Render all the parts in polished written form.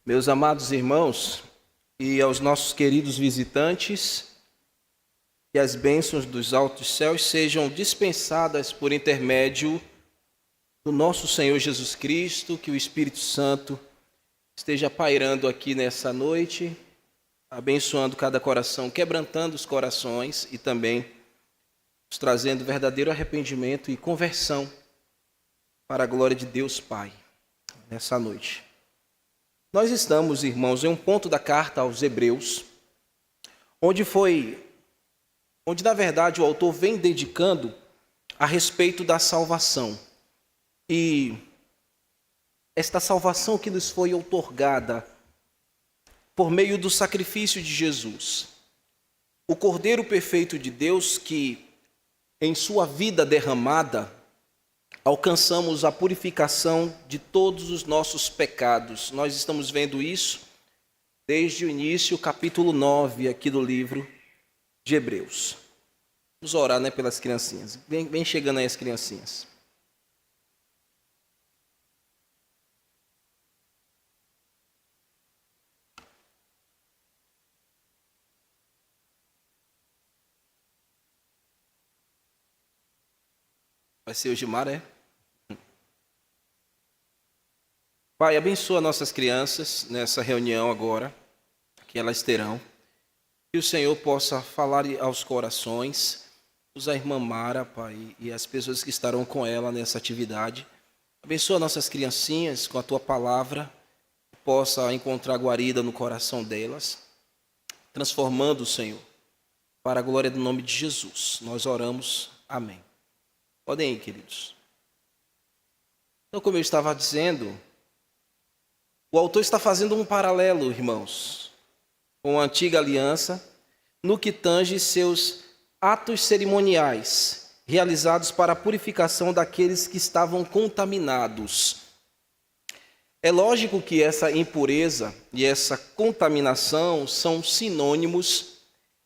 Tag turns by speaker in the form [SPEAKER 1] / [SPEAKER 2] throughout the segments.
[SPEAKER 1] Meus amados irmãos e aos nossos queridos visitantes, que as bênçãos dos altos céus sejam dispensadas por intermédio do nosso Senhor Jesus Cristo, que o Espírito Santo esteja pairando aqui nessa noite, abençoando cada coração, quebrantando os corações e também nos trazendo verdadeiro arrependimento e conversão para a glória de Deus Pai, nessa noite. Nós estamos, irmãos, em um ponto da carta aos Hebreus, onde na verdade o autor vem dedicando a respeito da salvação. E esta salvação que nos foi outorgada por meio do sacrifício de Jesus. O Cordeiro perfeito de Deus que, em sua vida derramada, alcançamos a purificação de todos os nossos pecados. Nós estamos vendo isso desde o início, capítulo 9 aqui do livro de Hebreus. Vamos orar, pelas criancinhas. Vem chegando aí as criancinhas. Vai ser o Gilmar, é? Pai, abençoa nossas crianças nessa reunião agora, que elas terão. Que o Senhor possa falar aos corações, usa a irmã Mara, Pai, e as pessoas que estarão com ela nessa atividade. Abençoa nossas criancinhas com a Tua palavra, que possa encontrar guarida no coração delas, transformando o Senhor, para a glória do nome de Jesus. Nós oramos. Amém. Podem ir, queridos. Então, como eu estava dizendo, o autor está fazendo um paralelo, irmãos, com a antiga aliança, no que tange seus atos cerimoniais, realizados para a purificação daqueles que estavam contaminados. É lógico que essa impureza e essa contaminação são sinônimos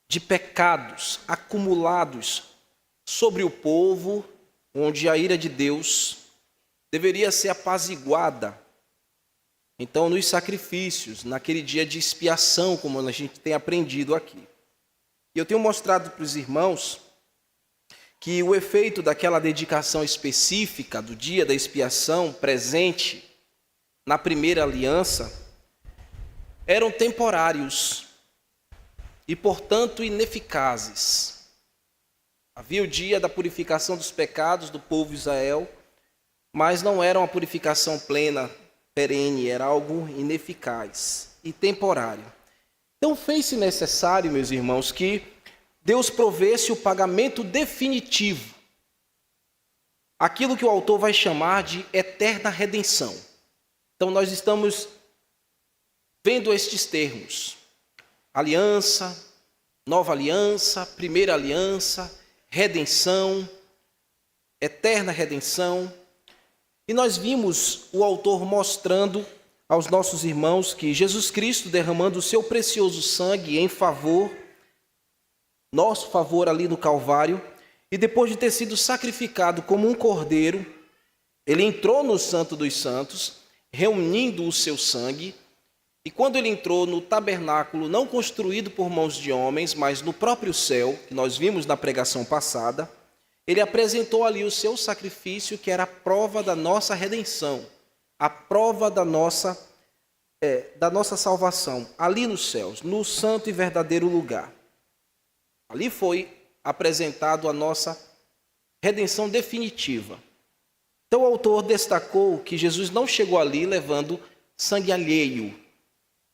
[SPEAKER 1] de pecados acumulados sobre o povo, onde a ira de Deus deveria ser apaziguada. Então, nos sacrifícios, naquele dia de expiação, como a gente tem aprendido aqui. E eu tenho mostrado para os irmãos que o efeito daquela dedicação específica do dia da expiação presente na primeira aliança eram temporários e, portanto, ineficazes. Havia o dia da purificação dos pecados do povo de Israel, mas não era uma purificação plena, perene, era algo ineficaz e temporário. Então fez-se necessário, meus irmãos, que Deus provesse o pagamento definitivo, aquilo que o autor vai chamar de eterna redenção. Então nós estamos vendo estes termos: aliança, nova aliança, primeira aliança, redenção, eterna redenção. E nós vimos o autor mostrando aos nossos irmãos que Jesus Cristo, derramando o seu precioso sangue em nosso favor ali no Calvário, e depois de ter sido sacrificado como um cordeiro, ele entrou no Santo dos Santos, reunindo o seu sangue, e quando ele entrou no tabernáculo, não construído por mãos de homens, mas no próprio céu, que nós vimos na pregação passada, ele apresentou ali o seu sacrifício, que era a prova da nossa redenção, a prova da nossa salvação, ali nos céus, no santo e verdadeiro lugar. Ali foi apresentado a nossa redenção definitiva. Então o autor destacou que Jesus não chegou ali levando sangue alheio,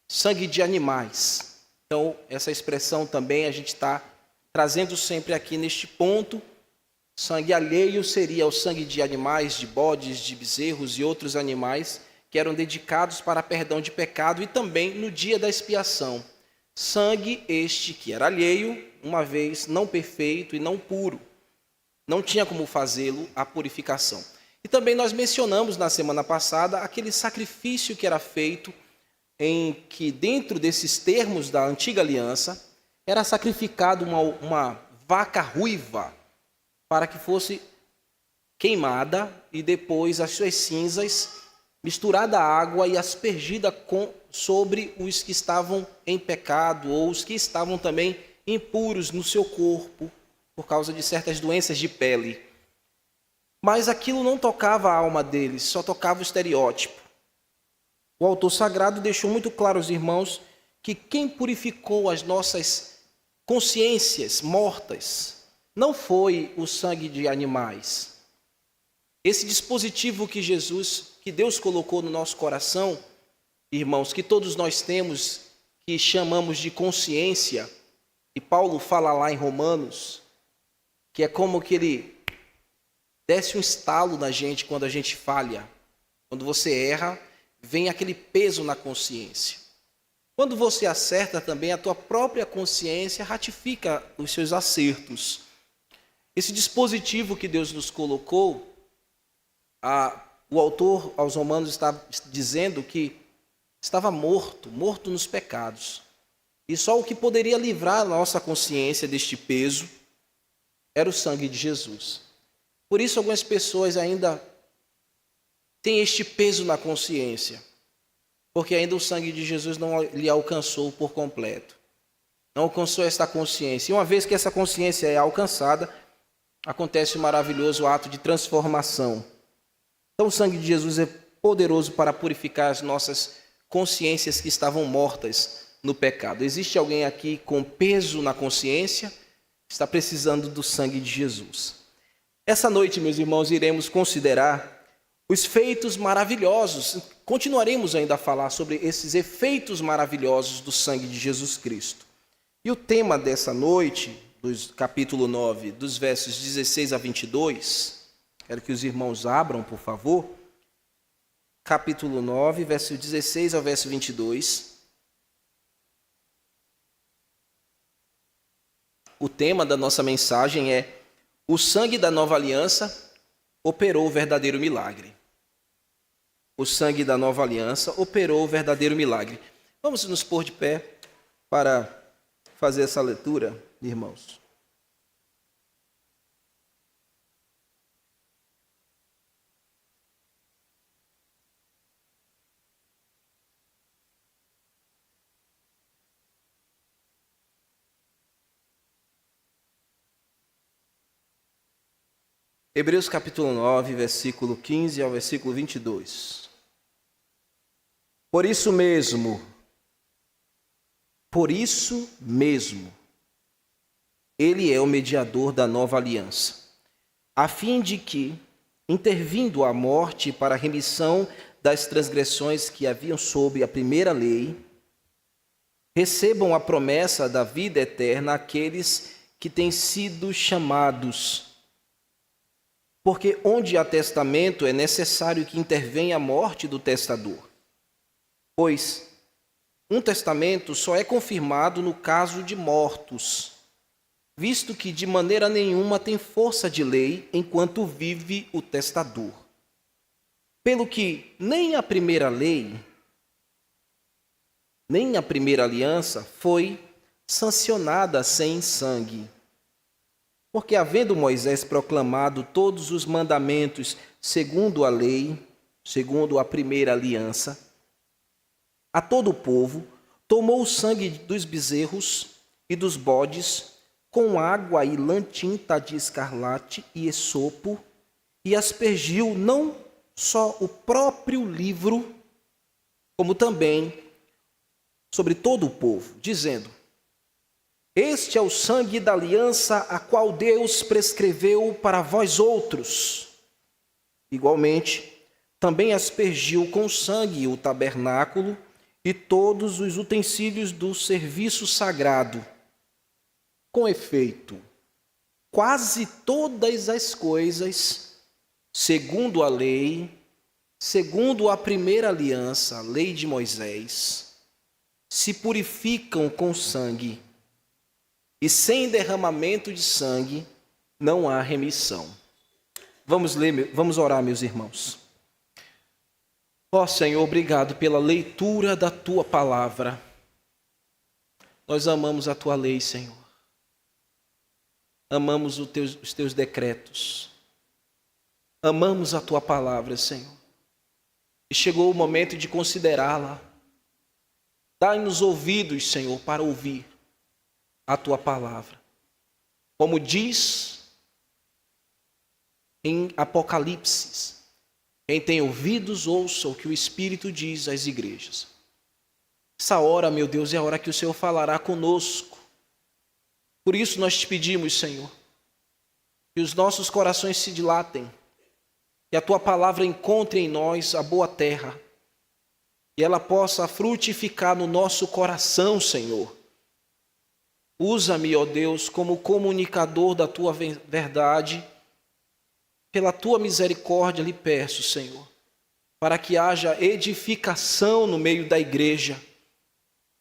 [SPEAKER 1] sangue de animais. Então essa expressão também a gente está trazendo sempre aqui neste ponto. Sangue alheio seria o sangue de animais, de bodes, de bezerros e outros animais que eram dedicados para perdão de pecado e também no dia da expiação. Sangue este que era alheio, uma vez não perfeito e não puro. Não tinha como fazê-lo a purificação. E também nós mencionamos na semana passada aquele sacrifício que era feito em que dentro desses termos da antiga aliança era sacrificado uma vaca ruiva, para que fosse queimada e depois as suas cinzas misturada à água e aspergida com sobre os que estavam em pecado ou os que estavam também impuros no seu corpo por causa de certas doenças de pele. Mas aquilo não tocava a alma deles, só tocava o estereótipo. O autor sagrado deixou muito claro aos irmãos que quem purificou as nossas consciências mortas não foi o sangue de animais. Esse dispositivo que Deus colocou no nosso coração, irmãos, que todos nós temos, que chamamos de consciência, e Paulo fala lá em Romanos, que é como que ele desce um estalo na gente quando a gente falha. Quando você erra, vem aquele peso na consciência. Quando você acerta também, a tua própria consciência ratifica os seus acertos. Esse dispositivo que Deus nos colocou, o autor aos Romanos está dizendo que estava morto nos pecados. E só o que poderia livrar a nossa consciência deste peso era o sangue de Jesus. Por isso algumas pessoas ainda têm este peso na consciência, porque ainda o sangue de Jesus não lhe alcançou por completo. Não alcançou esta consciência. E uma vez que essa consciência é alcançada, acontece o maravilhoso ato de transformação. Então o sangue de Jesus é poderoso para purificar as nossas consciências que estavam mortas no pecado. Existe alguém aqui com peso na consciência? Está precisando do sangue de Jesus. Essa noite, meus irmãos, iremos considerar os feitos maravilhosos. Continuaremos ainda a falar sobre esses efeitos maravilhosos do sangue de Jesus Cristo. E o tema dessa noite, do capítulo 9, dos versos 16 a 22, quero que os irmãos abram, por favor. Capítulo 9, verso 16 ao verso 22. O tema da nossa mensagem é: o sangue da nova aliança operou o verdadeiro milagre. O sangue da nova aliança operou o verdadeiro milagre. Vamos nos pôr de pé para fazer essa leitura, irmãos. Hebreus capítulo 9, versículo 15 ao versículo 22. Por isso mesmo, ele é o mediador da nova aliança, a fim de que, intervindo a morte para a remissão das transgressões que haviam sob a primeira lei, recebam a promessa da vida eterna aqueles que têm sido chamados. Porque onde há testamento é necessário que intervenha a morte do testador. Pois um testamento só é confirmado no caso de mortos, visto que de maneira nenhuma tem força de lei enquanto vive o testador. Pelo que nem a primeira lei, nem a primeira aliança foi sancionada sem sangue. Porque, havendo Moisés proclamado todos os mandamentos segundo a lei, segundo a primeira aliança, a todo o povo, tomou o sangue dos bezerros e dos bodes, com água e lã tinta de escarlate e esopo, e aspergiu não só o próprio livro, como também sobre todo o povo, dizendo: este é o sangue da aliança a qual Deus prescreveu para vós outros. Igualmente, também aspergiu com sangue o tabernáculo e todos os utensílios do serviço sagrado. Com efeito, quase todas as coisas, segundo a lei, segundo a primeira aliança, a lei de Moisés, se purificam com sangue. E sem derramamento de sangue não há remissão. Vamos orar, meus irmãos. Ó Senhor, obrigado pela leitura da Tua palavra. Nós amamos a Tua lei, Senhor. Amamos os Teus decretos. Amamos a Tua palavra, Senhor. E chegou o momento de considerá-la. Dai-nos ouvidos, Senhor, para ouvir a Tua palavra. Como diz em Apocalipse, quem tem ouvidos, ouça o que o Espírito diz às igrejas. Essa hora, meu Deus, é a hora que o Senhor falará conosco. Por isso nós te pedimos, Senhor, que os nossos corações se dilatem, que a Tua palavra encontre em nós a boa terra, e ela possa frutificar no nosso coração, Senhor. Usa-me, ó Deus, como comunicador da Tua verdade. Pela Tua misericórdia lhe peço, Senhor, para que haja edificação no meio da igreja,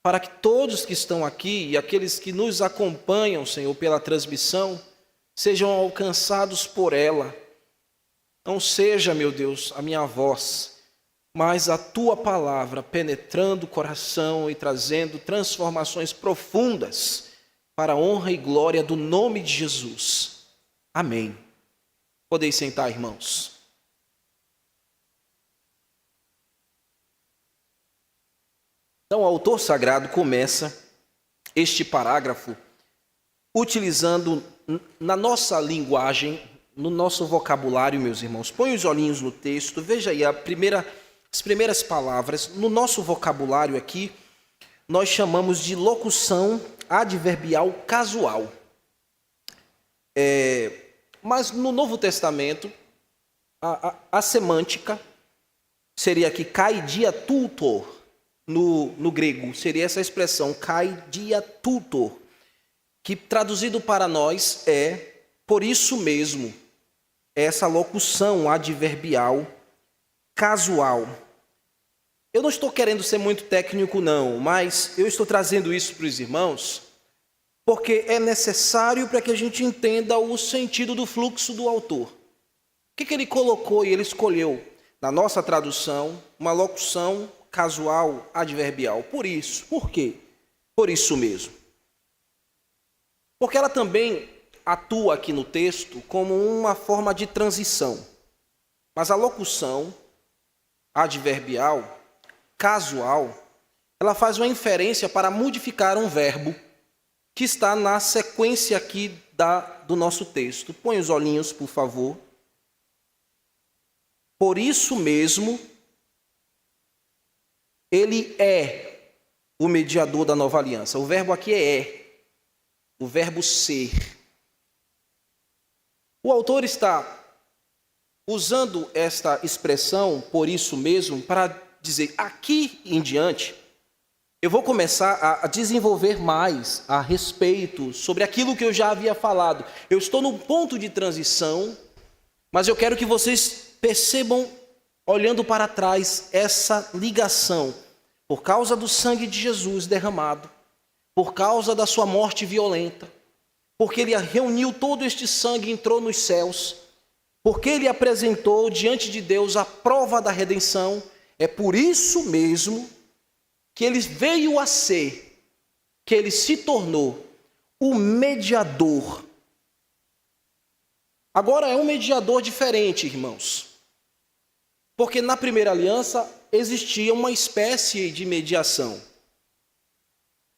[SPEAKER 1] para que todos que estão aqui e aqueles que nos acompanham, Senhor, pela transmissão, sejam alcançados por ela. Não seja, meu Deus, a minha voz, mas a Tua palavra penetrando o coração e trazendo transformações profundas para a honra e glória do nome de Jesus. Amém. Podeis sentar, irmãos. Então, o autor sagrado começa este parágrafo utilizando na nossa linguagem, no nosso vocabulário, meus irmãos. Põe os olhinhos no texto, veja aí as primeiras palavras. No nosso vocabulário aqui, nós chamamos de locução adverbial casual. Mas no Novo Testamento, a semântica seria aqui kaidia tutor, no grego, seria essa expressão, kaidia tutor, que traduzido para nós é por isso mesmo, essa locução adverbial casual. Eu não estou querendo ser muito técnico não, mas eu estou trazendo isso para os irmãos, porque é necessário para que a gente entenda o sentido do fluxo do autor. O que ele colocou e ele escolheu? Na nossa tradução, uma locução casual adverbial. Por isso. Por quê? Por isso mesmo. Porque ela também atua aqui no texto como uma forma de transição. Mas a locução adverbial casual, ela faz uma inferência para modificar um verbo que está na sequência aqui do nosso texto. Põe os olhinhos, por favor. Por isso mesmo, ele é o mediador da nova aliança. O verbo aqui é, o verbo ser. O autor está usando esta expressão, por isso mesmo, para dizer, aqui em diante, eu vou começar a desenvolver mais a respeito sobre aquilo que eu já havia falado. Eu estou no ponto de transição, mas eu quero que vocês percebam, olhando para trás, essa ligação. Por causa do sangue de Jesus derramado, por causa da sua morte violenta, porque ele reuniu todo este sangue e entrou nos céus, porque ele apresentou diante de Deus a prova da redenção, é por isso mesmo que ele veio a ser, que ele se tornou o mediador. Agora é um mediador diferente, irmãos. Porque na primeira aliança existia uma espécie de mediação.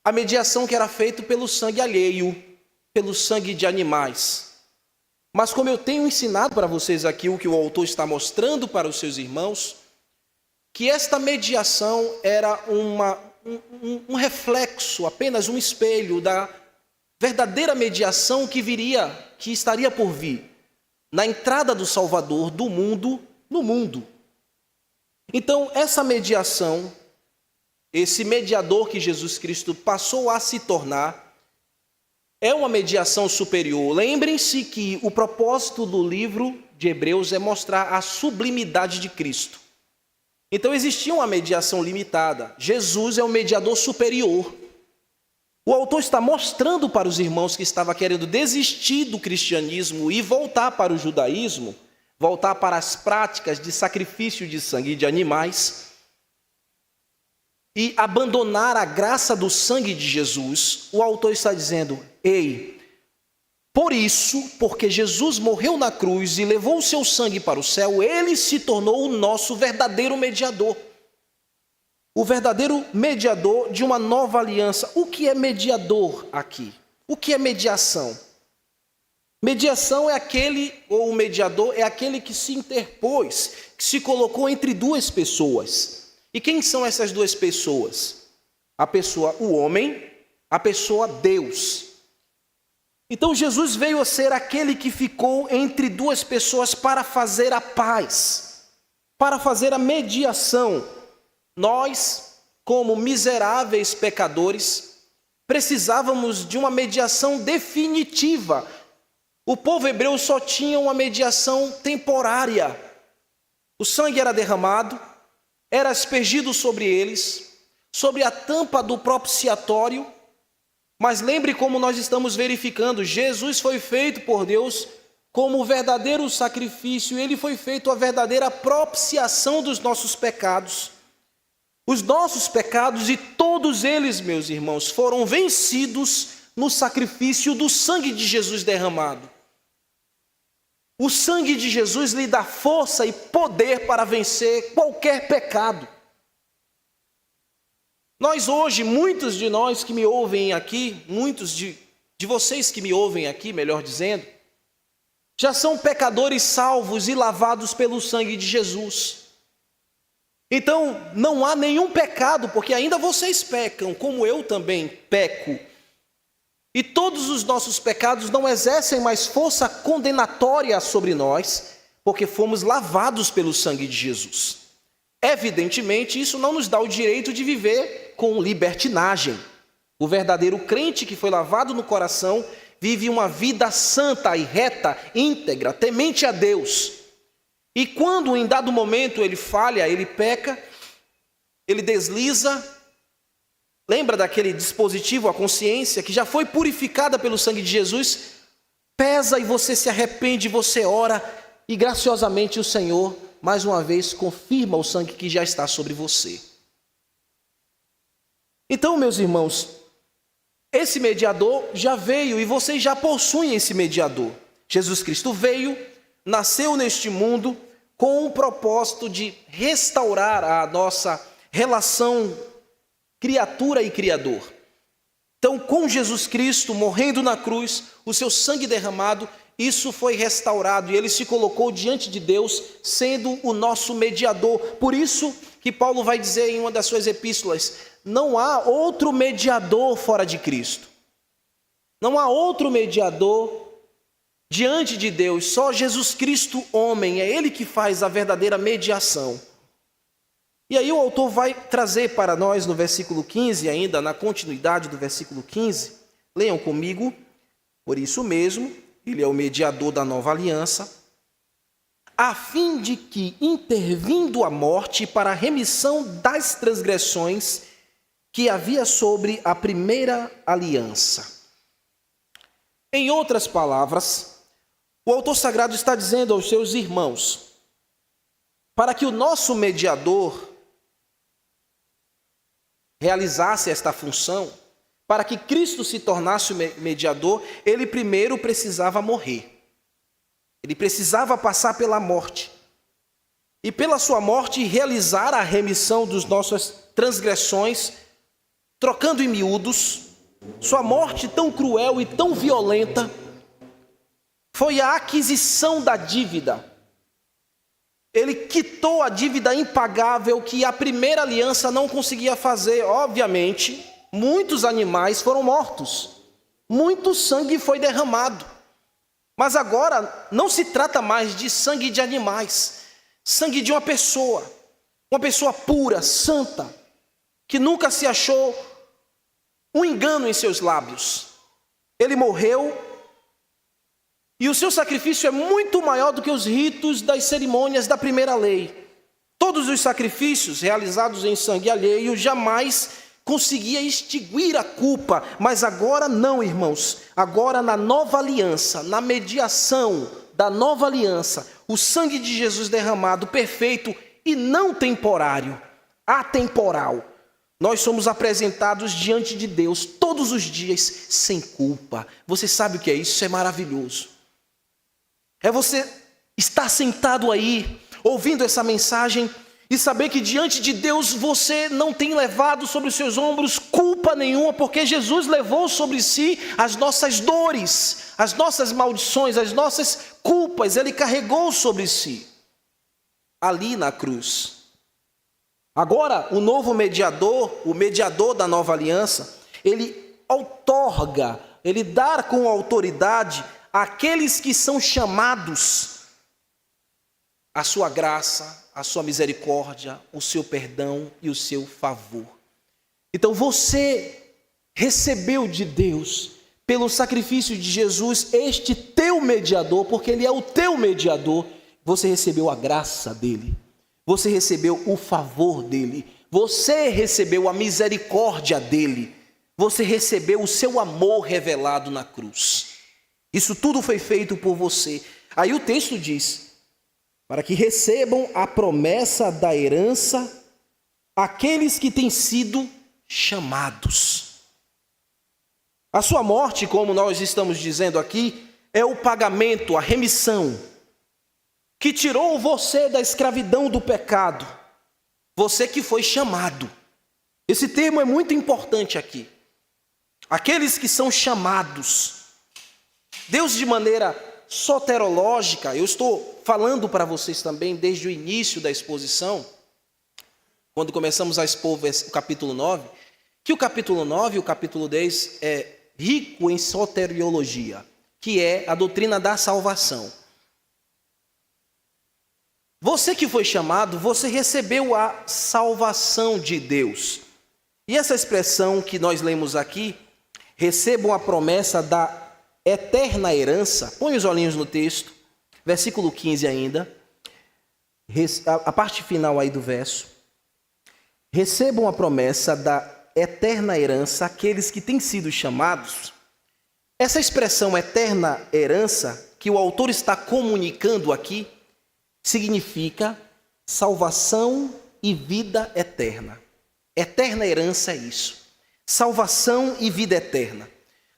[SPEAKER 1] A mediação que era feita pelo sangue alheio, pelo sangue de animais. Mas como eu tenho ensinado para vocês aqui o que o autor está mostrando para os seus irmãos, que esta mediação era um reflexo, apenas um espelho da verdadeira mediação que estaria por vir, na entrada do Salvador do mundo no mundo. Então, essa mediação, esse mediador que Jesus Cristo passou a se tornar, é uma mediação superior. Lembrem-se que o propósito do livro de Hebreus é mostrar a sublimidade de Cristo. Então, existia uma mediação limitada. Jesus é o mediador superior. O autor está mostrando para os irmãos que estavam querendo desistir do cristianismo e voltar para o judaísmo, voltar para as práticas de sacrifício de sangue de animais e abandonar a graça do sangue de Jesus. O autor está dizendo, ei, por isso, porque Jesus morreu na cruz e levou o seu sangue para o céu, ele se tornou o nosso verdadeiro mediador. o verdadeiro mediador de uma nova aliança. O que é mediador aqui? O que é mediação? Mediação é aquele, ou o mediador é aquele que se interpôs, que se colocou entre duas pessoas. E quem são essas duas pessoas? A pessoa, o homem, a pessoa, Deus. Então Jesus veio a ser aquele que ficou entre duas pessoas para fazer a paz, para fazer a mediação. Nós, como miseráveis pecadores, precisávamos de uma mediação definitiva. O povo hebreu só tinha uma mediação temporária. O sangue era derramado, era aspergido sobre eles, sobre a tampa do propiciatório. Mas lembre como nós estamos verificando, Jesus foi feito por Deus como o verdadeiro sacrifício, ele foi feito a verdadeira propiciação dos nossos pecados. Os nossos pecados, e todos eles, meus irmãos, foram vencidos no sacrifício do sangue de Jesus derramado. O sangue de Jesus lhe dá força e poder para vencer qualquer pecado. Nós hoje, muitos de nós que me ouvem aqui, muitos de vocês que me ouvem aqui, melhor dizendo, já são pecadores salvos e lavados pelo sangue de Jesus. Então, não há nenhum pecado, porque ainda vocês pecam, como eu também peco. E todos os nossos pecados não exercem mais força condenatória sobre nós, porque fomos lavados pelo sangue de Jesus. Evidentemente, isso não nos dá o direito de viver com libertinagem. O verdadeiro crente que foi lavado no coração vive uma vida santa e reta, íntegra, temente a Deus. E quando em dado momento ele falha, ele peca, ele desliza, lembra daquele dispositivo, a consciência, que já foi purificada pelo sangue de Jesus, pesa e você se arrepende, você ora, e graciosamente o Senhor, mais uma vez, confirma o sangue que já está sobre você. Então, meus irmãos, esse mediador já veio e vocês já possuem esse mediador. Jesus Cristo veio, nasceu neste mundo com o propósito de restaurar a nossa relação criatura e criador. Então, com Jesus Cristo morrendo na cruz, o seu sangue derramado, isso foi restaurado e ele se colocou diante de Deus, sendo o nosso mediador. Por isso que Paulo vai dizer em uma das suas epístolas: não há outro mediador fora de Cristo. Não há outro mediador diante de Deus, só Jesus Cristo, homem, é ele que faz a verdadeira mediação. E aí o autor vai trazer para nós no versículo 15, ainda na continuidade do versículo 15, leiam comigo: por isso mesmo, ele é o mediador da nova aliança, a fim de que, intervindo a morte para a remissão das transgressões que havia sobre a primeira aliança. Em outras palavras, o autor sagrado está dizendo aos seus irmãos, para que o nosso mediador realizasse esta função, para que Cristo se tornasse o mediador, ele primeiro precisava morrer. Ele precisava passar pela morte. E pela sua morte realizar a remissão das nossas transgressões, trocando em miúdos, sua morte tão cruel e tão violenta foi a aquisição da dívida. Ele quitou a dívida impagável que a primeira aliança não conseguia fazer. Obviamente, muitos animais foram mortos, muito sangue foi derramado. Mas agora não se trata mais de sangue de animais, sangue de uma pessoa pura, santa, que nunca se achou um engano em seus lábios. Ele morreu e o seu sacrifício é muito maior do que os ritos das cerimônias da primeira lei. Todos os sacrifícios realizados em sangue alheio jamais conseguia extinguir a culpa, mas agora não, irmãos. Agora na nova aliança, na mediação da nova aliança, o sangue de Jesus derramado, perfeito e não temporário, atemporal. Nós somos apresentados diante de Deus todos os dias sem culpa. Você sabe o que é isso? Isso é maravilhoso. É você estar sentado aí, ouvindo essa mensagem e saber que diante de Deus você não tem levado sobre os seus ombros culpa nenhuma, porque Jesus levou sobre si as nossas dores, as nossas maldições, as nossas culpas, Ele carregou sobre si, ali na cruz. Agora, o novo mediador, o mediador da nova aliança, ele outorga, ele dá com autoridade àqueles que são chamados a sua graça, a sua misericórdia, o seu perdão e o seu favor. Então você recebeu de Deus, pelo sacrifício de Jesus, este teu mediador, porque ele é o teu mediador. Você recebeu a graça dele, você recebeu o favor dele, você recebeu a misericórdia dele, você recebeu o seu amor revelado na cruz. Isso tudo foi feito por você. Aí o texto diz: para que recebam a promessa da herança aqueles que têm sido chamados. A sua morte, como nós estamos dizendo aqui, é o pagamento, a remissão, que tirou você da escravidão do pecado. Você que foi chamado. Esse termo é muito importante aqui. Aqueles que são chamados. Deus, de maneira soterológica, eu estou falando para vocês também desde o início da exposição, quando começamos a expor o capítulo 9, que o capítulo 9 e o capítulo 10 é rico em soteriologia, que é a doutrina da salvação. Você que foi chamado, você recebeu a salvação de Deus. E essa expressão que nós lemos aqui, recebam a promessa da eterna herança, põe os olhinhos no texto, versículo 15 ainda, a parte final aí do verso. Recebam a promessa da eterna herança aqueles que têm sido chamados. Essa expressão eterna herança que o autor está comunicando aqui significa salvação e vida eterna. Eterna herança é isso. Salvação e vida eterna.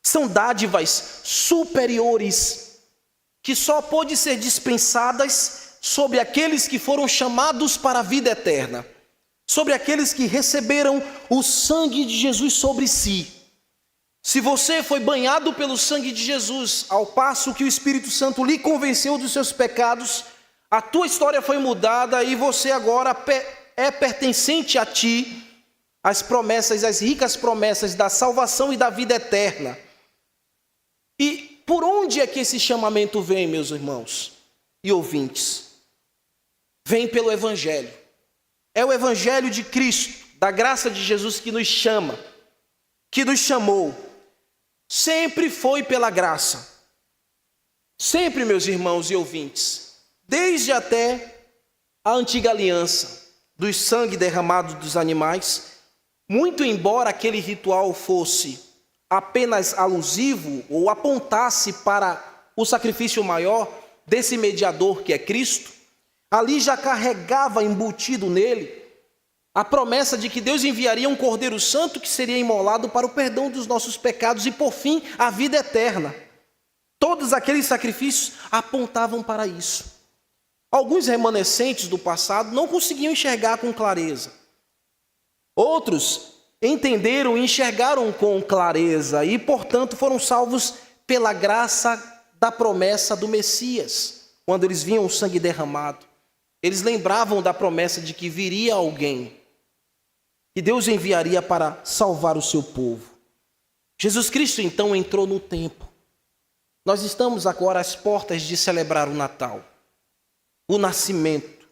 [SPEAKER 1] São dádivas superiores que só podem ser dispensadas sobre aqueles que foram chamados para a vida eterna, sobre aqueles que receberam o sangue de Jesus sobre si. Se você foi banhado pelo sangue de Jesus, ao passo que o Espírito Santo lhe convenceu dos seus pecados, a tua história foi mudada e você agora é pertencente a ti as promessas, as ricas promessas da salvação e da vida eterna. E por onde é que esse chamamento vem, meus irmãos e ouvintes? Vem pelo Evangelho. É o Evangelho de Cristo, da graça de Jesus que nos chama, que nos chamou. Sempre foi pela graça. Sempre, meus irmãos e ouvintes, desde até a antiga aliança, do sangue derramado dos animais, muito embora aquele ritual fosse apenas alusivo ou apontasse para o sacrifício maior desse mediador que é Cristo, ali já carregava embutido nele a promessa de que Deus enviaria um Cordeiro Santo que seria imolado para o perdão dos nossos pecados e, por fim, a vida eterna. Todos aqueles sacrifícios apontavam para isso. Alguns remanescentes do passado não conseguiam enxergar com clareza. Outros entenderam e enxergaram com clareza e, portanto, foram salvos pela graça da promessa do Messias. Quando eles viam o sangue derramado, eles lembravam da promessa de que viria alguém, que Deus enviaria para salvar o seu povo. Jesus Cristo, então, entrou no tempo. Nós estamos agora às portas de celebrar o Natal, o nascimento.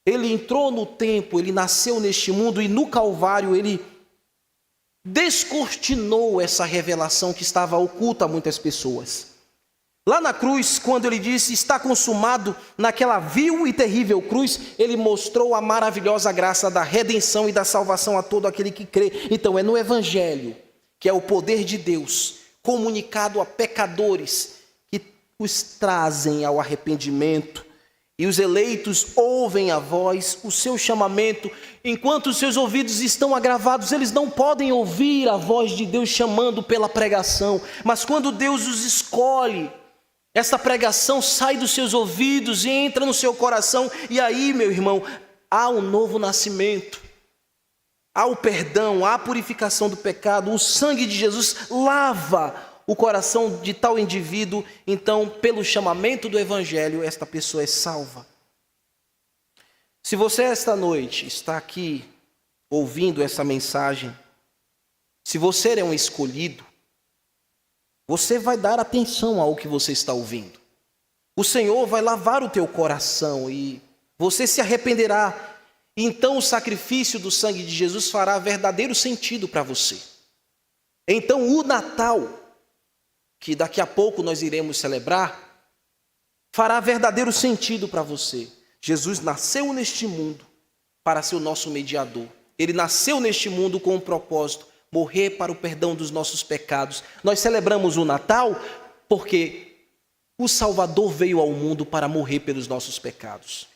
[SPEAKER 1] Ele entrou no tempo, ele nasceu neste mundo e no Calvário ele descortinou essa revelação que estava oculta a muitas pessoas. Lá na cruz, quando ele disse, está consumado, naquela vil e terrível cruz, ele mostrou a maravilhosa graça da redenção e da salvação a todo aquele que crê. Então é no Evangelho, que é o poder de Deus, comunicado a pecadores, que os trazem ao arrependimento. E os eleitos ouvem a voz, o seu chamamento. Enquanto os seus ouvidos estão agravados, eles não podem ouvir a voz de Deus chamando pela pregação. Mas quando Deus os escolhe, essa pregação sai dos seus ouvidos e entra no seu coração. E aí, meu irmão, há um novo nascimento, há o perdão, há a purificação do pecado. O sangue de Jesus lava o coração de tal indivíduo. Então, pelo chamamento do Evangelho, esta pessoa é salva. Se você esta noite está aqui ouvindo essa mensagem, se você é um escolhido, você vai dar atenção ao que você está ouvindo. O Senhor vai lavar o teu coração e você se arrependerá. Então o sacrifício do sangue de Jesus fará verdadeiro sentido para você. Então o Natal, que daqui a pouco nós iremos celebrar, fará verdadeiro sentido para você. Jesus nasceu neste mundo para ser o nosso mediador. Ele nasceu neste mundo com um propósito: morrer para o perdão dos nossos pecados. Nós celebramos o Natal porque o Salvador veio ao mundo para morrer pelos nossos pecados.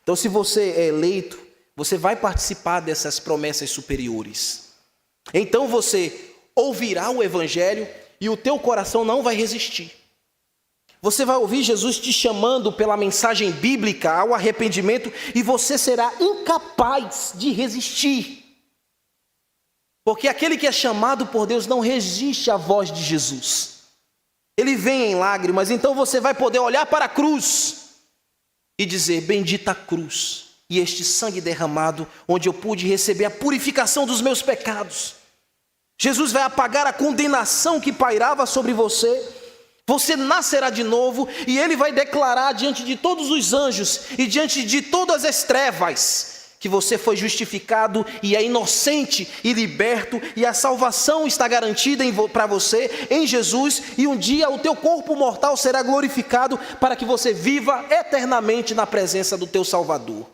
[SPEAKER 1] Então, se você é eleito, você vai participar dessas promessas superiores. Então você ouvirá o Evangelho e o teu coração não vai resistir. Você vai ouvir Jesus te chamando pela mensagem bíblica ao arrependimento e você será incapaz de resistir. Porque aquele que é chamado por Deus não resiste à voz de Jesus. Ele vem em lágrimas, então você vai poder olhar para a cruz e dizer: bendita a cruz e este sangue derramado, onde eu pude receber a purificação dos meus pecados. Jesus vai apagar a condenação que pairava sobre você. Você nascerá de novo e Ele vai declarar diante de todos os anjos e diante de todas as trevas que você foi justificado e é inocente e liberto, e a salvação está garantida para você em Jesus, e um dia o teu corpo mortal será glorificado para que você viva eternamente na presença do teu Salvador.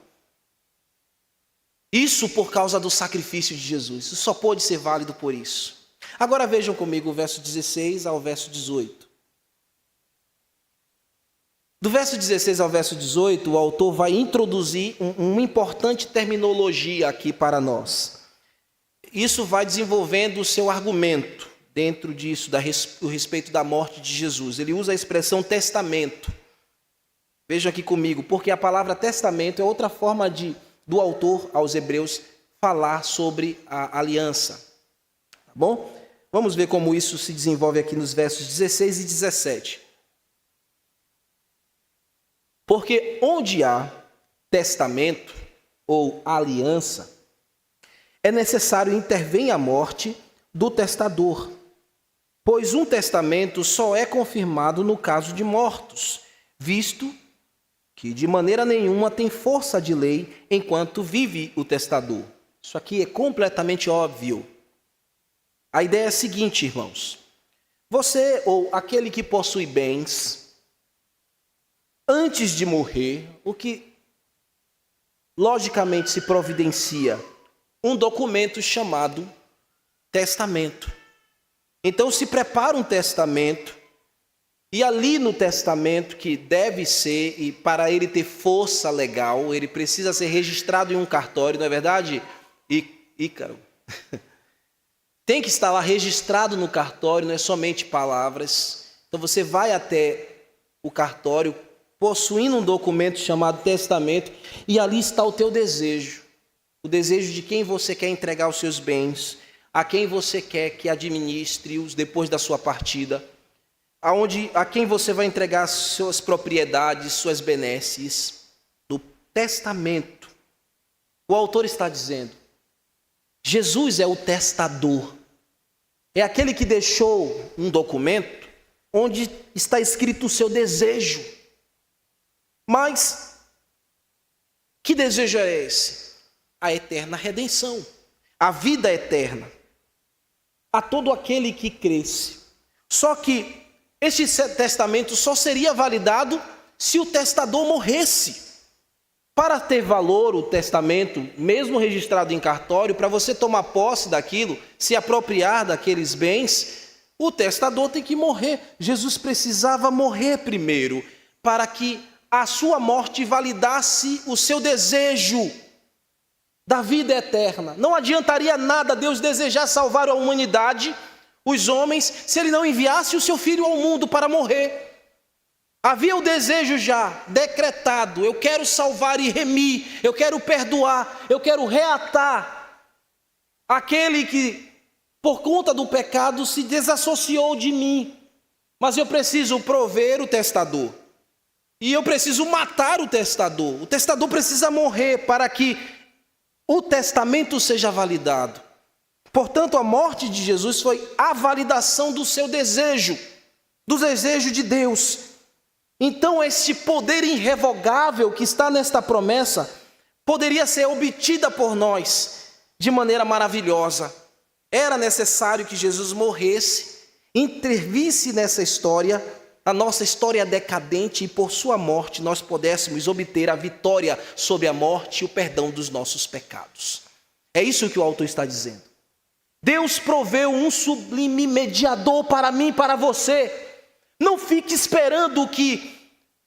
[SPEAKER 1] Isso por causa do sacrifício de Jesus. Isso só pode ser válido por isso. Agora vejam comigo o verso 16 ao verso 18. Do verso 16 ao verso 18, o autor vai introduzir uma importante terminologia aqui para nós. Isso vai desenvolvendo o seu argumento dentro disso, o respeito da morte de Jesus. Ele usa a expressão testamento. Vejam aqui comigo, porque a palavra testamento é outra forma do autor aos Hebreus falar sobre a aliança. Tá bom? Vamos ver como isso se desenvolve aqui nos versos 16 e 17. Porque onde há testamento ou aliança, é necessário intervir a morte do testador, pois um testamento só é confirmado no caso de mortos, visto que de maneira nenhuma tem força de lei enquanto vive o testador. Isso aqui é completamente óbvio. A ideia é a seguinte, irmãos: você ou aquele que possui bens, antes de morrer, o que logicamente se providencia? Um documento chamado testamento. Então se prepara um testamento, e ali no testamento, que deve ser, e para ele ter força legal, ele precisa ser registrado em um cartório, não é verdade, Ícaro? Tem que estar lá registrado no cartório, não é somente palavras. Então você vai até o cartório possuindo um documento chamado testamento, e ali está o teu desejo, o desejo de quem você quer entregar os seus bens, a quem você quer que administre-os depois da sua partida, a quem você vai entregar suas propriedades, suas benesses, do testamento. O autor está dizendo: Jesus é o testador, é aquele que deixou um documento onde está escrito o seu desejo. Mas que desejo é esse? A eterna redenção, a vida eterna, a todo aquele que cresce. Só que este testamento só seria validado se o testador morresse. Para ter valor o testamento, mesmo registrado em cartório, para você tomar posse daquilo, se apropriar daqueles bens, o testador tem que morrer. Jesus precisava morrer primeiro, para que a sua morte validasse o seu desejo da vida eterna. Não adiantaria nada Deus desejar salvar a humanidade, os homens, se Ele não enviasse o seu Filho ao mundo para morrer. Havia o desejo já decretado: eu quero salvar e remir, eu quero perdoar, eu quero reatar aquele que, por conta do pecado, se desassociou de mim. Mas eu preciso prover o testador. E eu preciso matar o testador. O testador precisa morrer para que o testamento seja validado. Portanto, a morte de Jesus foi a validação do seu desejo, do desejo de Deus. Então, esse poder irrevogável que está nesta promessa poderia ser obtida por nós de maneira maravilhosa. Era necessário que Jesus morresse, intervisse nessa história, a nossa história decadente, e por sua morte nós pudéssemos obter a vitória sobre a morte e o perdão dos nossos pecados. É isso que o autor está dizendo. Deus proveu um sublime mediador para mim e para você. Não fique esperando que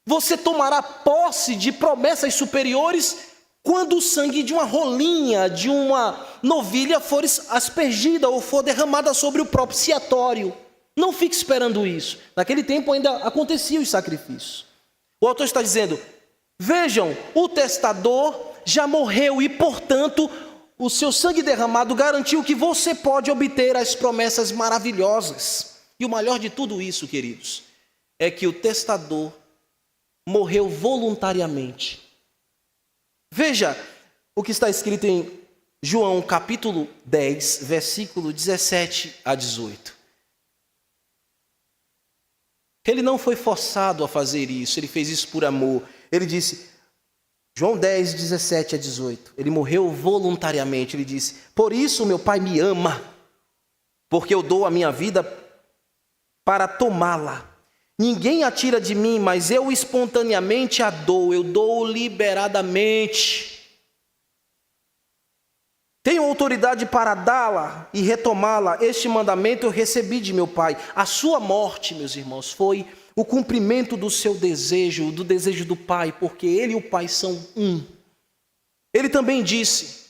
[SPEAKER 1] você tomará posse de promessas superiores quando o sangue de uma rolinha, de uma novilha for aspergida ou for derramada sobre o propiciatório. Não fique esperando isso. Naquele tempo ainda aconteciam os sacrifícios. O autor está dizendo: vejam, o testador já morreu e, portanto, o seu sangue derramado garantiu que você pode obter as promessas maravilhosas. E o melhor de tudo isso, queridos, é que o testador morreu voluntariamente. Veja o que está escrito em João capítulo 10, versículo 17 a 18. Ele não foi forçado a fazer isso, ele fez isso por amor. Ele disse, João 10, 17 a 18, ele morreu voluntariamente. Ele disse: por isso meu Pai me ama, porque eu dou a minha vida para tomá-la. Ninguém a tira de mim, mas eu espontaneamente a dou, eu dou liberadamente. Tenho autoridade para dá-la e retomá-la. Este mandamento eu recebi de meu Pai. A sua morte, meus irmãos, foi o cumprimento do seu desejo, do desejo do Pai, porque Ele e o Pai são um. Ele também disse: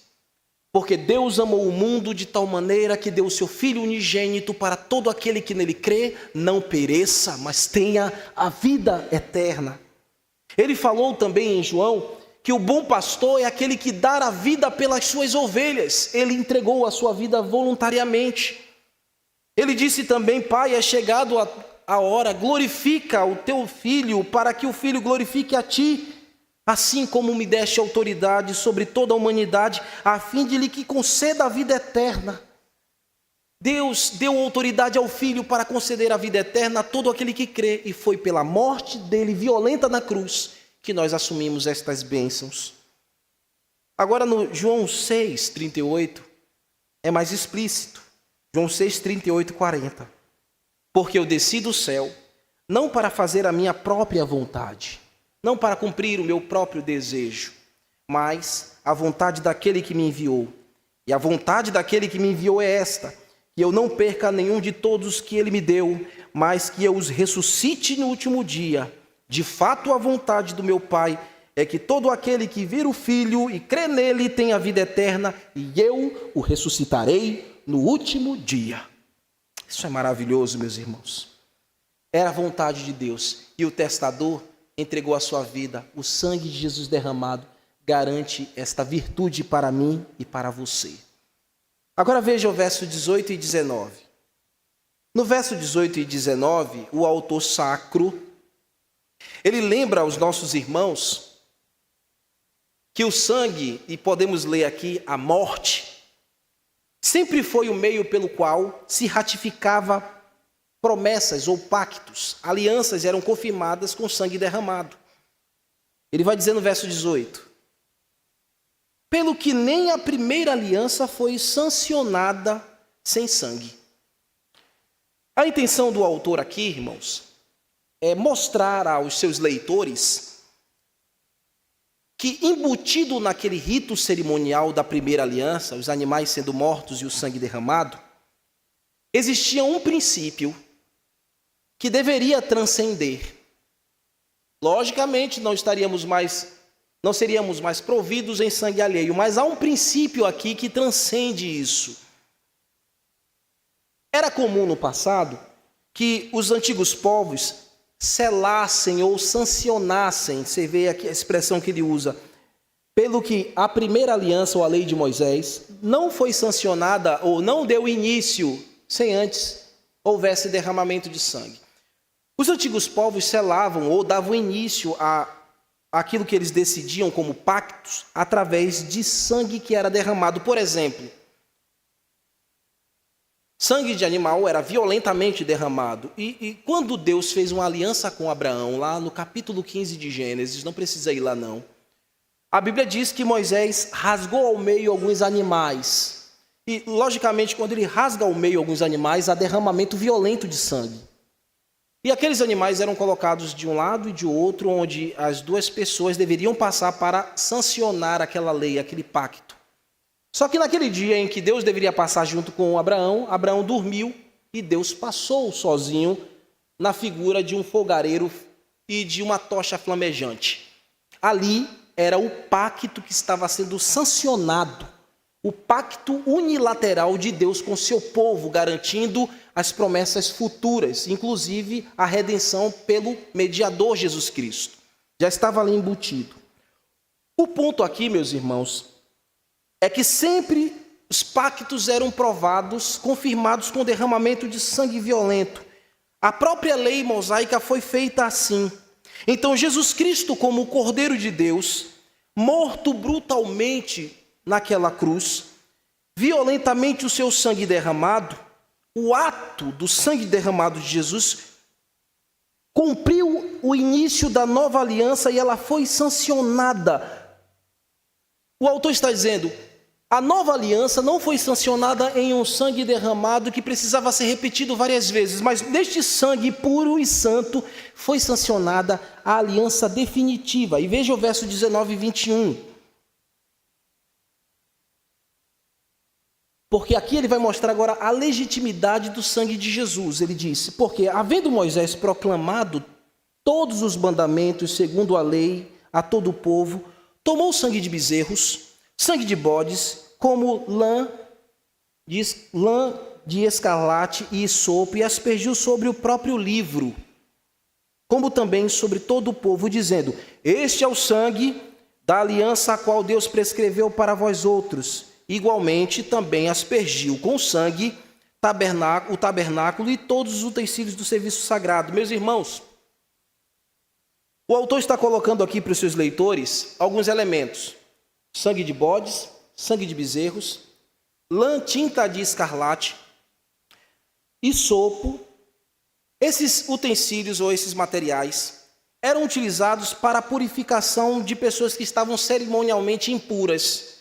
[SPEAKER 1] porque Deus amou o mundo de tal maneira que deu o seu Filho unigênito para todo aquele que nele crê, não pereça, mas tenha a vida eterna. Ele falou também em João que o bom pastor é aquele que dá a vida pelas suas ovelhas. Ele entregou a sua vida voluntariamente. Ele disse também: Pai, é chegado a hora, glorifica o teu Filho, para que o Filho glorifique a ti, assim como me deste autoridade sobre toda a humanidade, a fim de lhe que conceda a vida eterna. Deus deu autoridade ao Filho para conceder a vida eterna a todo aquele que crê, e foi pela morte dele violenta na cruz que nós assumimos estas bênçãos. Agora no João 6, 38, é mais explícito. João 6, 38 e 40. Porque eu desci do céu, não para fazer a minha própria vontade, não para cumprir o meu próprio desejo, mas a vontade daquele que me enviou. E a vontade daquele que me enviou é esta: que eu não perca nenhum de todos que ele me deu, mas que eu os ressuscite no último dia. De fato, a vontade do meu Pai é que todo aquele que vir o Filho e crê nele tenha vida eterna, e eu o ressuscitarei no último dia. Isso é maravilhoso, meus irmãos. Era a vontade de Deus, e o testador entregou a sua vida. O sangue de Jesus derramado garante esta virtude para mim e para você. Agora veja o verso 18 e 19. No verso 18 e 19, o autor sacro, ele lembra aos nossos irmãos que o sangue, e podemos ler aqui a morte, sempre foi o meio pelo qual se ratificava promessas ou pactos. Alianças eram confirmadas com sangue derramado. Ele vai dizer no verso 18: pelo que nem a primeira aliança foi sancionada sem sangue. A intenção do autor aqui, irmãos, é mostrar aos seus leitores que, embutido naquele rito cerimonial da primeira aliança, os animais sendo mortos e o sangue derramado, existia um princípio que deveria transcender. Logicamente, não seríamos mais providos em sangue alheio, mas há um princípio aqui que transcende isso. Era comum no passado que os antigos povos selassem ou sancionassem, você vê aqui a expressão que ele usa, pelo que a primeira aliança ou a lei de Moisés não foi sancionada ou não deu início sem antes houvesse derramamento de sangue. Os antigos povos selavam ou davam início àquilo que eles decidiam como pactos através de sangue que era derramado. Por exemplo, sangue de animal era violentamente derramado. E quando Deus fez uma aliança com Abraão, lá no capítulo 15 de Gênesis, não precisa ir lá não, a Bíblia diz que Moisés rasgou ao meio alguns animais. E, logicamente, quando ele rasga ao meio alguns animais, há derramamento violento de sangue. E aqueles animais eram colocados de um lado e de outro, onde as duas pessoas deveriam passar para sancionar aquela lei, aquele pacto. Só que naquele dia em que Deus deveria passar junto com Abraão, Abraão dormiu e Deus passou sozinho na figura de um fogareiro e de uma tocha flamejante. Ali era o pacto que estava sendo sancionado, o pacto unilateral de Deus com seu povo, garantindo as promessas futuras, inclusive a redenção pelo mediador Jesus Cristo. Já estava ali embutido. O ponto aqui, meus irmãos, é que sempre os pactos eram provados, confirmados com derramamento de sangue violento. A própria lei mosaica foi feita assim. Então, Jesus Cristo, como o Cordeiro de Deus, morto brutalmente naquela cruz, violentamente o seu sangue derramado, o ato do sangue derramado de Jesus cumpriu o início da nova aliança e ela foi sancionada. O autor está dizendo, a nova aliança não foi sancionada em um sangue derramado que precisava ser repetido várias vezes, mas neste sangue puro e santo foi sancionada a aliança definitiva. E veja o verso 19 e 21. Porque aqui ele vai mostrar agora a legitimidade do sangue de Jesus. Ele disse, porque havendo Moisés proclamado todos os mandamentos segundo a lei a todo o povo, tomou sangue de bezerros, sangue de bodes, como lã de escarlate e sopo, e aspergiu sobre o próprio livro, como também sobre todo o povo, dizendo, este é o sangue da aliança a qual Deus prescreveu para vós outros. Igualmente também aspergiu com sangue o tabernáculo e todos os utensílios do serviço sagrado. Meus irmãos, o autor está colocando aqui para os seus leitores alguns elementos. Sangue de bodes, sangue de bezerros, lã tinta de escarlate e sopo. Esses utensílios ou esses materiais eram utilizados para a purificação de pessoas que estavam cerimonialmente impuras,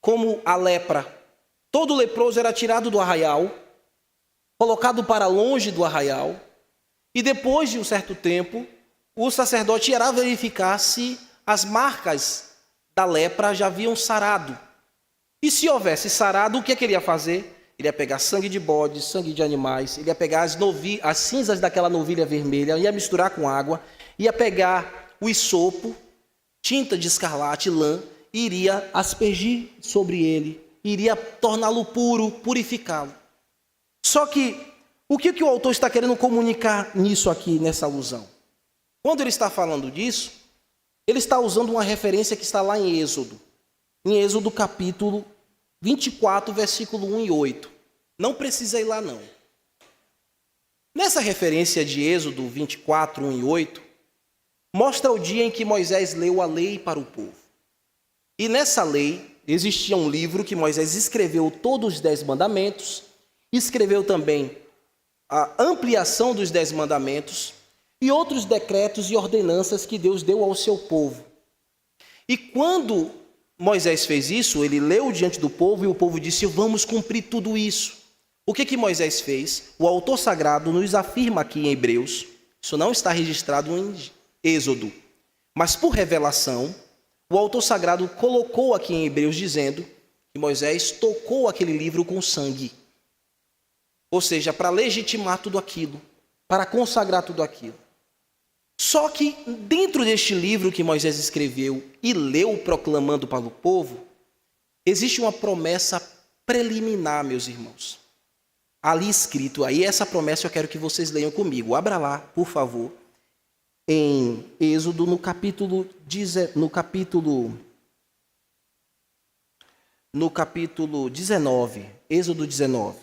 [SPEAKER 1] como a lepra. Todo leproso era tirado do arraial, colocado para longe do arraial, e depois de um certo tempo, o sacerdote irá verificar se as marcas da lepra já haviam sarado. E se houvesse sarado, o que ele ia fazer? Ele ia pegar sangue de bode, sangue de animais, ele ia pegar as cinzas daquela novilha vermelha, ia misturar com água, ia pegar o hisopo, tinta de escarlate, lã, e iria aspergir sobre ele, iria torná-lo puro, purificá-lo. Só que, o que o autor está querendo comunicar nisso aqui, nessa alusão? Quando ele está falando disso, ele está usando uma referência que está lá em Êxodo capítulo 24, versículo 1 e 8. Não precisa ir lá não. Nessa referência de Êxodo 24, 1 e 8, mostra o dia em que Moisés leu a lei para o povo. E nessa lei existia um livro que Moisés escreveu todos os 10 mandamentos, escreveu também a ampliação dos 10 mandamentos e outros decretos e ordenanças que Deus deu ao seu povo. E quando Moisés fez isso, ele leu diante do povo e o povo disse, vamos cumprir tudo isso. O que Moisés fez? O autor sagrado nos afirma aqui em Hebreus, isso não está registrado em Êxodo, mas por revelação, o autor sagrado colocou aqui em Hebreus dizendo que Moisés tocou aquele livro com sangue. Ou seja, para legitimar tudo aquilo, para consagrar tudo aquilo. Só que dentro deste livro que Moisés escreveu e leu proclamando para o povo, existe uma promessa preliminar, meus irmãos. Ali escrito, aí essa promessa eu quero que vocês leiam comigo. Abra lá, por favor,
[SPEAKER 2] em Êxodo, no capítulo 19, Êxodo 19,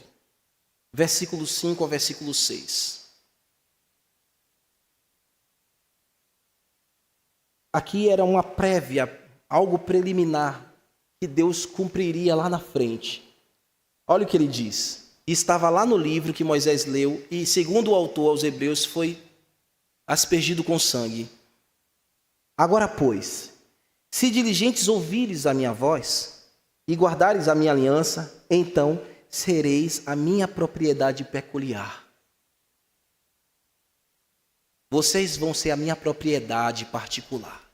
[SPEAKER 2] versículo 5 ao versículo 6. Aqui era uma prévia, algo preliminar, que Deus cumpriria lá na frente. Olha o que ele diz. Estava lá no livro que Moisés leu, e segundo o autor aos Hebreus, foi aspergido com sangue. Agora, pois, se diligentes ouvires a minha voz, e guardares a minha aliança, então sereis a minha propriedade peculiar. Vocês vão ser a minha propriedade particular.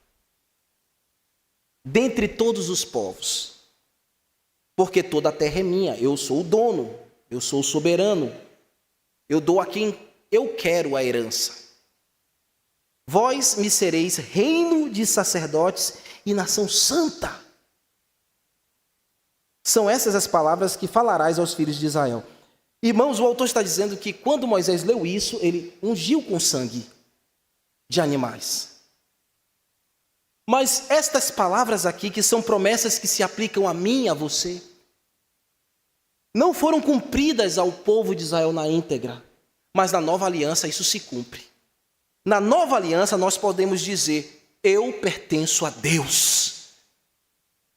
[SPEAKER 2] Dentre todos os povos. Porque toda a terra é minha, eu sou o dono, eu sou o soberano. Eu dou a quem eu quero a herança. Vós me sereis reino de sacerdotes e nação santa. São essas as palavras que falarás aos filhos de Israel. Irmãos, o autor está dizendo que quando Moisés leu isso, ele ungiu com sangue de animais. Mas estas palavras aqui, que são promessas que se aplicam a mim e a você, não foram cumpridas ao povo de Israel na íntegra, mas na nova aliança isso se cumpre. Na nova aliança nós podemos dizer, eu pertenço a Deus.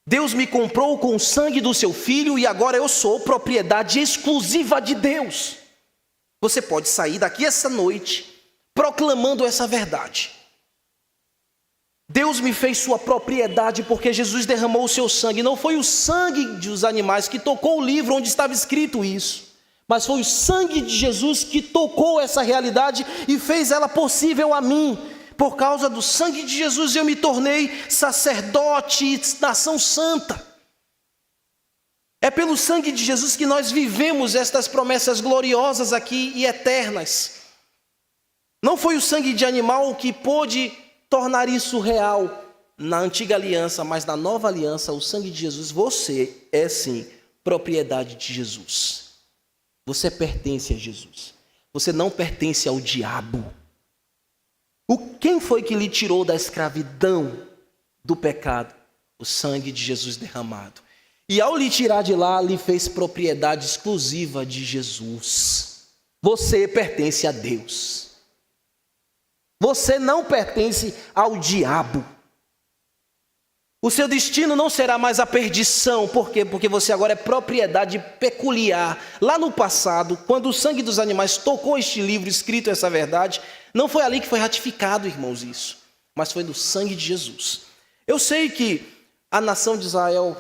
[SPEAKER 2] Deus me comprou com o sangue do seu filho e agora eu sou propriedade exclusiva de Deus. Você pode sair daqui essa noite proclamando essa verdade. Deus me fez sua propriedade porque Jesus derramou o seu sangue. Não foi o sangue dos animais que tocou o livro onde estava escrito isso, mas foi o sangue de Jesus que tocou essa realidade e fez ela possível a mim. Por causa do sangue de Jesus eu me tornei sacerdote e nação santa. É pelo sangue de Jesus que nós vivemos estas promessas gloriosas aqui e eternas. Não foi o sangue de animal que pôde tornar isso real na antiga aliança, mas na nova aliança, o sangue de Jesus, você é sim propriedade de Jesus. Você pertence a Jesus. Você não pertence ao diabo. Quem foi que lhe tirou da escravidão do pecado? O sangue de Jesus derramado. E ao lhe tirar de lá, lhe fez propriedade exclusiva de Jesus. Você pertence a Deus. Você não pertence ao diabo. O seu destino não será mais a perdição. Por quê? Porque você agora é propriedade peculiar. Lá no passado, quando o sangue dos animais tocou este livro escrito essa verdade, não foi ali que foi ratificado, irmãos, isso. Mas foi no sangue de Jesus. Eu sei que a nação de Israel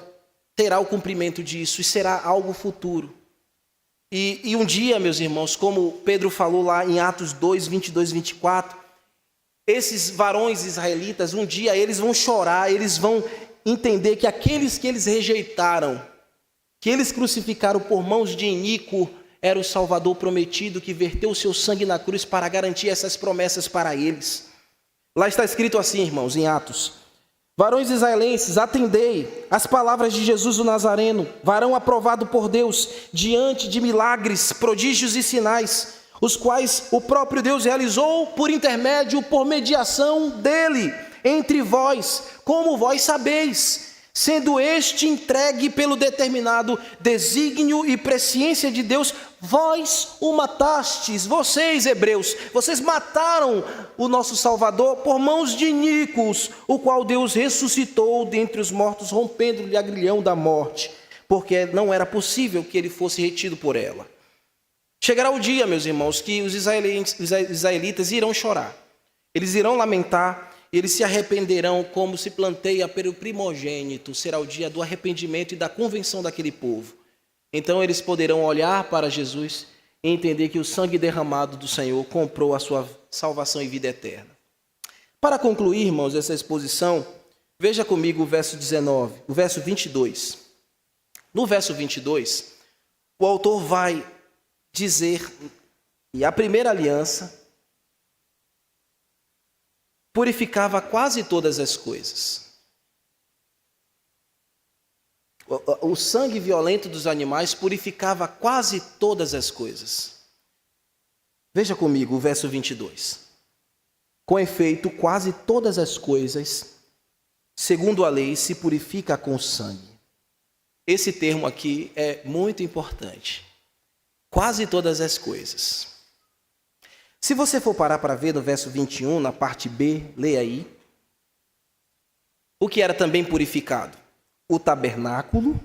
[SPEAKER 2] terá o cumprimento disso e será algo futuro. E um dia, meus irmãos, como Pedro falou lá em Atos 2, 22, 24, esses varões israelitas, um dia eles vão chorar, eles vão entender que aqueles que eles rejeitaram, que eles crucificaram por mãos de iníquo, era o Salvador prometido que verteu o seu sangue na cruz para garantir essas promessas para eles. Lá está escrito assim, irmãos, em Atos: varões israelenses, atendei as palavras de Jesus o Nazareno, varão aprovado por Deus, diante de milagres, prodígios e sinais, os quais o próprio Deus realizou por mediação dele, entre vós, como vós sabeis, sendo este entregue pelo determinado desígnio e presciência de Deus, vós o matastes. Vocês, hebreus, vocês mataram o nosso Salvador por mãos de iníquos, o qual Deus ressuscitou dentre os mortos, rompendo-lhe a grilhão da morte, porque não era possível que ele fosse retido por ela. Chegará o dia, meus irmãos, que os israelitas irão chorar, eles irão lamentar, eles se arrependerão como se planteia pelo primogênito. Será o dia do arrependimento e da convenção daquele povo. Então eles poderão olhar para Jesus e entender que o sangue derramado do Senhor comprou a sua salvação e vida eterna. Para concluir, irmãos, essa exposição, veja comigo o verso 19, o verso 22. No verso 22, o autor vai dizer que a primeira aliança purificava quase todas as coisas. O sangue violento dos animais purificava quase todas as coisas. Veja comigo o verso 22. Com efeito, quase todas as coisas, segundo a lei, se purifica com sangue. Esse termo aqui é muito importante. Quase todas as coisas. Se você for parar para ver no verso 21, na parte B, leia aí. O que era também purificado? O tabernáculo,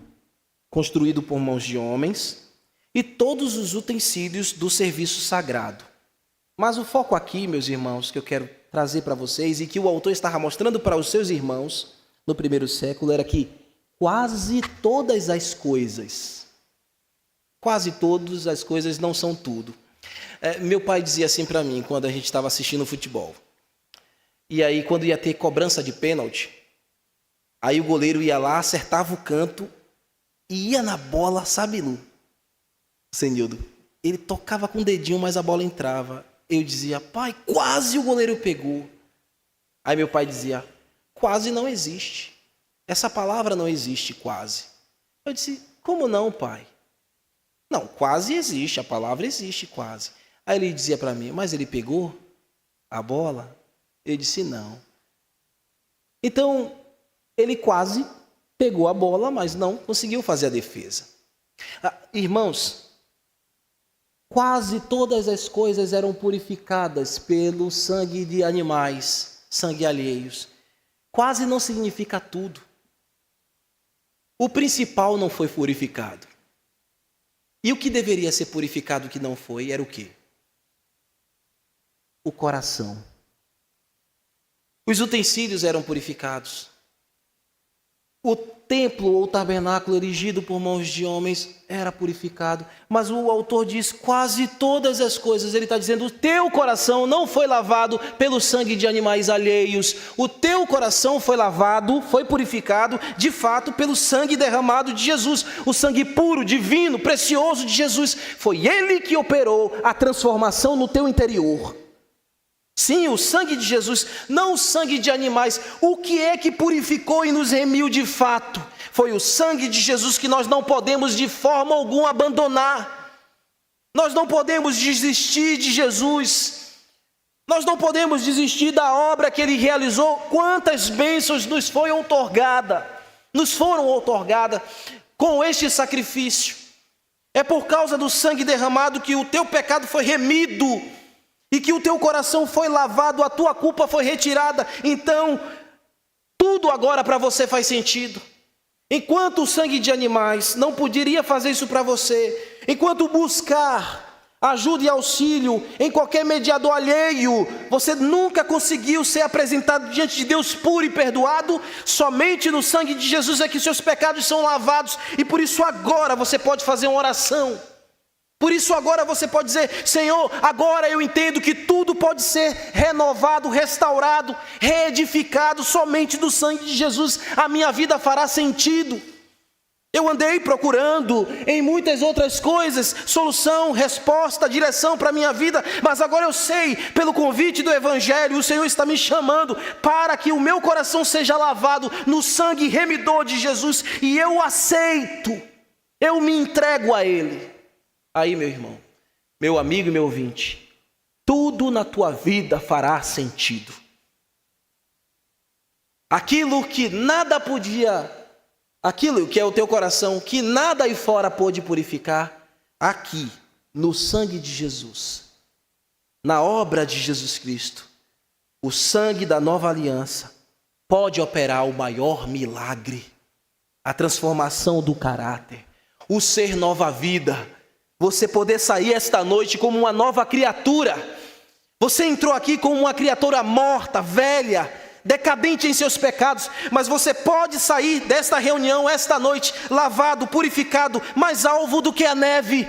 [SPEAKER 2] construído por mãos de homens, e todos os utensílios do serviço sagrado. Mas o foco aqui, meus irmãos, que eu quero trazer para vocês, e que o autor estava mostrando para os seus irmãos no primeiro século, era que quase todas as coisas não são tudo. Meu pai dizia assim para mim, quando a gente estava assistindo futebol. E aí, quando ia ter cobrança de pênalti, aí o goleiro ia lá, acertava o canto e ia na bola, sabe, Lu? Senildo, ele tocava com o dedinho, mas a bola entrava. Eu dizia, pai, quase o goleiro pegou. Aí meu pai dizia, quase não existe. Essa palavra não existe, quase. Eu disse, como não, pai? Não, quase existe, a palavra existe, quase. Aí ele dizia para mim, mas ele pegou a bola? Eu disse, não. Então, ele quase pegou a bola, mas não conseguiu fazer a defesa. Irmãos, quase todas as coisas eram purificadas pelo sangue de animais, sangue alheios. Quase não significa tudo. O principal não foi purificado. E o que deveria ser purificado que não foi, era o quê? O coração. Os utensílios eram purificados. O templo ou tabernáculo erigido por mãos de homens era purificado. Mas o autor diz quase todas as coisas. Ele está dizendo, o teu coração não foi lavado pelo sangue de animais alheios. O teu coração foi lavado, foi purificado, de fato, pelo sangue derramado de Jesus. O sangue puro, divino, precioso de Jesus. Foi Ele que operou a transformação no teu interior. Sim, o sangue de Jesus, não o sangue de animais. O que é que purificou e nos remiu de fato? Foi o sangue de Jesus que nós não podemos de forma alguma abandonar. Nós não podemos desistir de Jesus. Nós não podemos desistir da obra que Ele realizou. Quantas bênçãos nos foram outorgadas com este sacrifício. É por causa do sangue derramado que o teu pecado foi remido. E que o teu coração foi lavado, a tua culpa foi retirada. Então, tudo agora para você faz sentido. Enquanto o sangue de animais não poderia fazer isso para você, enquanto buscar ajuda e auxílio em qualquer mediador alheio, você nunca conseguiu ser apresentado diante de Deus puro e perdoado. Somente no sangue de Jesus é que seus pecados são lavados. E por isso agora você pode fazer uma oração. Por isso agora você pode dizer, Senhor, agora eu entendo que tudo pode ser renovado, restaurado, reedificado, somente do sangue de Jesus a minha vida fará sentido. Eu andei procurando em muitas outras coisas, solução, resposta, direção para a minha vida, mas agora eu sei, pelo convite do Evangelho, o Senhor está me chamando para que o meu coração seja lavado no sangue remidor de Jesus, e eu aceito, eu me entrego a Ele. Aí, meu irmão, meu amigo e meu ouvinte, tudo na tua vida fará sentido. Aquilo que nada podia, aquilo que é o teu coração, que nada aí fora pôde purificar, aqui, no sangue de Jesus, na obra de Jesus Cristo, o sangue da nova aliança, pode operar o maior milagre, a transformação do caráter, o ser nova vida. Você poder sair esta noite como uma nova criatura. Você entrou aqui como uma criatura morta, velha, decadente em seus pecados, mas você pode sair desta reunião esta noite lavado, purificado, mais alvo do que a neve,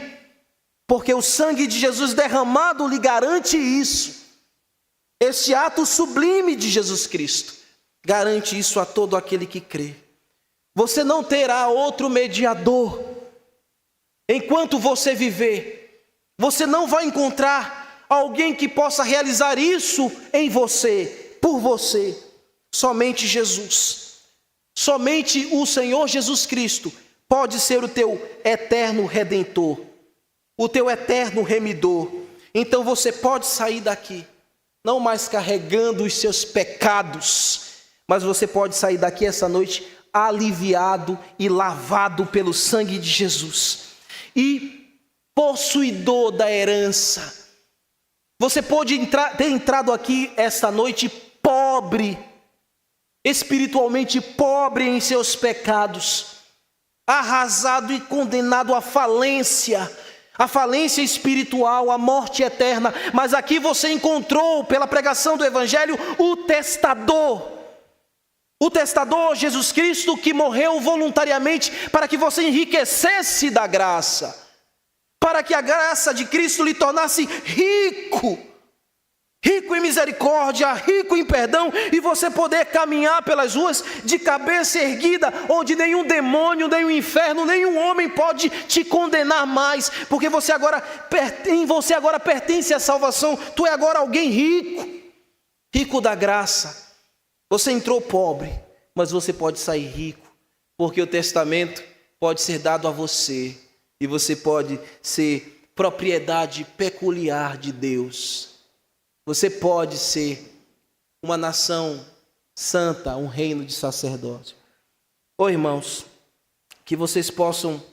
[SPEAKER 2] porque o sangue de Jesus derramado lhe garante isso. Este ato sublime de Jesus Cristo garante isso a todo aquele que crê. Você não terá outro mediador. Enquanto você viver, você não vai encontrar alguém que possa realizar isso em você, por você. Somente Jesus, somente o Senhor Jesus Cristo pode ser o teu eterno redentor, o teu eterno remidor. Então você pode sair daqui não mais carregando os seus pecados, mas você pode sair daqui essa noite aliviado e lavado pelo sangue de Jesus e possuidor da herança. Você pode ter entrado aqui esta noite pobre, espiritualmente pobre em seus pecados, arrasado e condenado à falência espiritual, à morte eterna. Mas aqui você encontrou, pela pregação do Evangelho, o testador Jesus Cristo, que morreu voluntariamente para que você enriquecesse da graça, para que a graça de Cristo lhe tornasse rico em misericórdia, rico em perdão, e você poder caminhar pelas ruas de cabeça erguida, onde nenhum demônio, nenhum inferno, nenhum homem pode te condenar mais, porque em você agora pertence a salvação. Tu é agora alguém rico da graça. Você entrou pobre, mas você pode sair rico, porque o testamento pode ser dado a você, e você pode ser propriedade peculiar de Deus. Você pode ser uma nação santa, um reino de sacerdócio. Irmãos, que vocês possam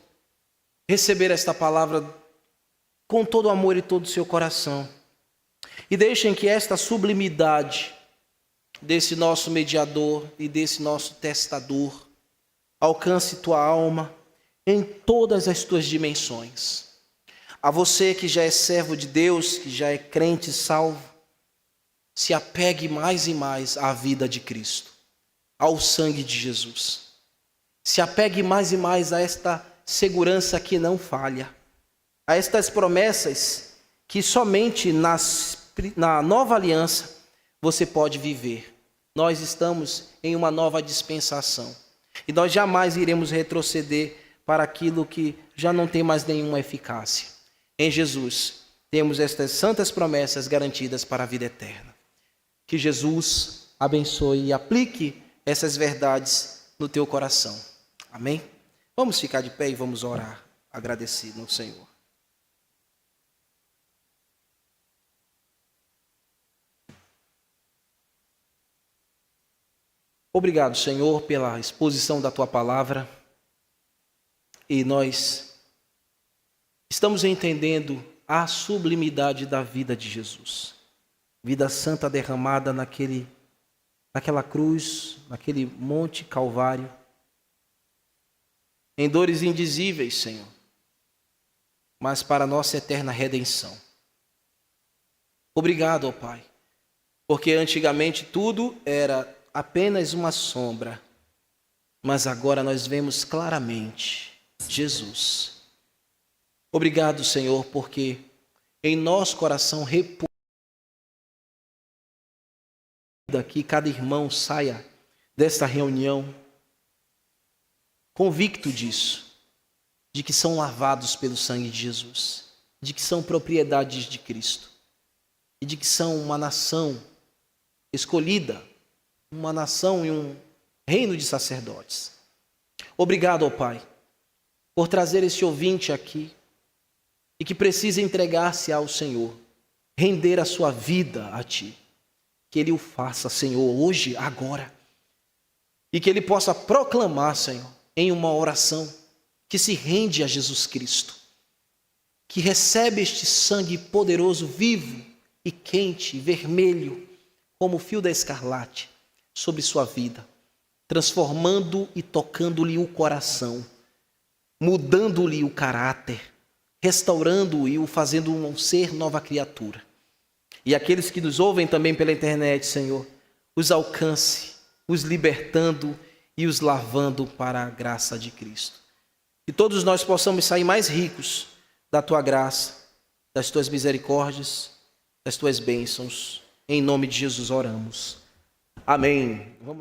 [SPEAKER 2] receber esta palavra com todo o amor e todo o seu coração. E deixem que esta sublimidade desse nosso mediador e desse nosso testador alcance tua alma em todas as tuas dimensões. A você que já é servo de Deus, que já é crente salvo, se apegue mais e mais à vida de Cristo, ao sangue de Jesus. Se apegue mais e mais a esta segurança que não falha, a estas promessas que somente na nova aliança você pode viver. Nós estamos em uma nova dispensação e nós jamais iremos retroceder para aquilo que já não tem mais nenhuma eficácia. Em Jesus temos estas santas promessas garantidas para a vida eterna. Que Jesus abençoe e aplique essas verdades no teu coração. Amém? Vamos ficar de pé e vamos orar, agradecido ao Senhor. Obrigado, Senhor, pela exposição da tua palavra. E nós estamos entendendo a sublimidade da vida de Jesus. Vida santa derramada naquela cruz, naquele monte Calvário, em dores indizíveis, Senhor, mas para a nossa eterna redenção. Obrigado, ó Pai, porque antigamente tudo era apenas uma sombra, mas agora nós vemos claramente Jesus. Obrigado, Senhor, porque em nosso coração que cada irmão saia desta reunião convicto disso, de que são lavados pelo sangue de Jesus, de que são propriedades de Cristo e de que são uma nação escolhida, uma nação e um reino de sacerdotes. Obrigado, ó Pai, por trazer esse ouvinte aqui e que precisa entregar-se ao Senhor, render a sua vida a Ti. Que Ele o faça, Senhor, hoje, agora. E que Ele possa proclamar, Senhor, em uma oração, que se rende a Jesus Cristo, que recebe este sangue poderoso, vivo e quente, vermelho, como o fio da escarlate, sobre sua vida, transformando e tocando-lhe o coração, mudando-lhe o caráter, restaurando-o e o fazendo um ser nova criatura. E aqueles que nos ouvem também pela internet, Senhor, os alcance, os libertando e os lavando para a graça de Cristo. Que todos nós possamos sair mais ricos da Tua graça, das Tuas misericórdias, das Tuas bênçãos. Em nome de Jesus oramos. Amém. Vamos